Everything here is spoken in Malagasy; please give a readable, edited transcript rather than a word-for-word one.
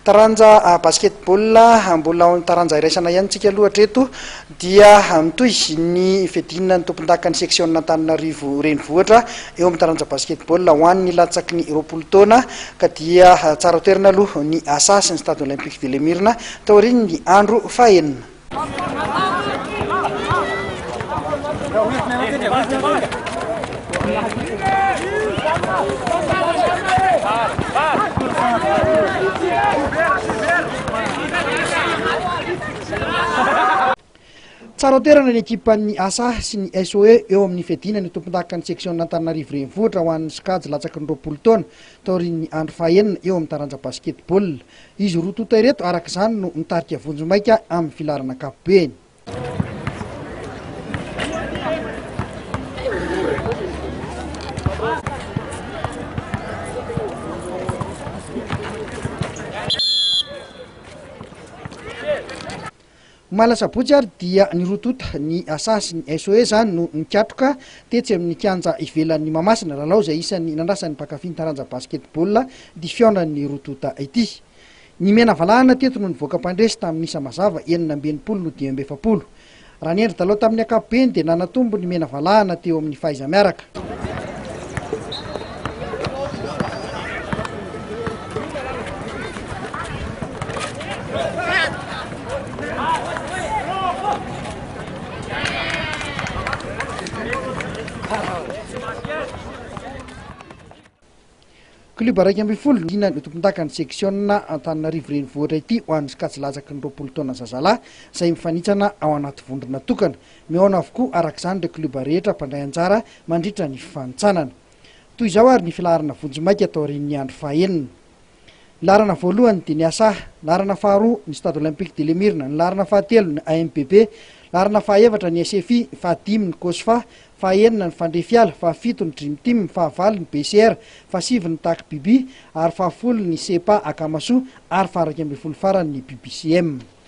taranja basketball mbola taranja iraisana ihany tsika aloha hatreto dia mitohy ny fedinina ny tompon-daka ny section Antananarivo renivohitra eo amin'ny taranja basketball ho an'ny latsaky ny 20 taona ka dia tsara toerana aloha ny asa sy ny stade olympique de Lemirna taoriny ny andro fahenina. Tsara toerana ny ekipan'ny asa sy ny SOE eo amin'ny fedina ny tompon-daka ny section Antananarivo renivohitra ho an'ny skady latsaky ny 20 taona taorin'ny andro fahenina eo amin'ny taranja basketball. Izy roa tota ireto araka izany no nitarika vonjomaika amin'ny filarana ankapobeny. Malasabotsy ary dia nirotota ny asa sy ny SOE zany no nikatroka tetsy amin'ny kianja ivelan'ny Mahamasina lalao izay isan'ny nandrasan'ny mpakafy ny taranja basketball difiaonan'ny rotota ity. Ny mena valahana teto no nivoaka mpandresy tamin'ny isa mazava 920 no 270. Raha ny endry taloha tamin'ny ankapobeny dia nanatombo ny mena valahana teo amin'ny fahaiza miaraka. Kluba 240 dina ny tompon-daka ny section Antananarivo renivohitra ity ho an'ny skady latsaky ny 20 taona zazalahy izay mifanitsana ao anaty vondrona tokana. Mihaona avokoa arak'izany ireo kluba rehetra mpandray anjara mandritra ny fifanitsanana. Toy izao ary ny filarana vonjomaika taorin'ny andro fahenina. Larana voalohany dia ny asa, larana faharoa ny stade olympique de Lemirna, ny larana fahatelo ny AMPB, larana fahaefatra ny SFI, fahadimy ny Kosfa, fahaenina ny Fandrefiala, fahafito ny Dream Team, fahavaly ny BCR, fahasivy ny Tak Bibi, ary fahafolo ny Sepa Akamaso, ary faha 12 farany ny BBCM.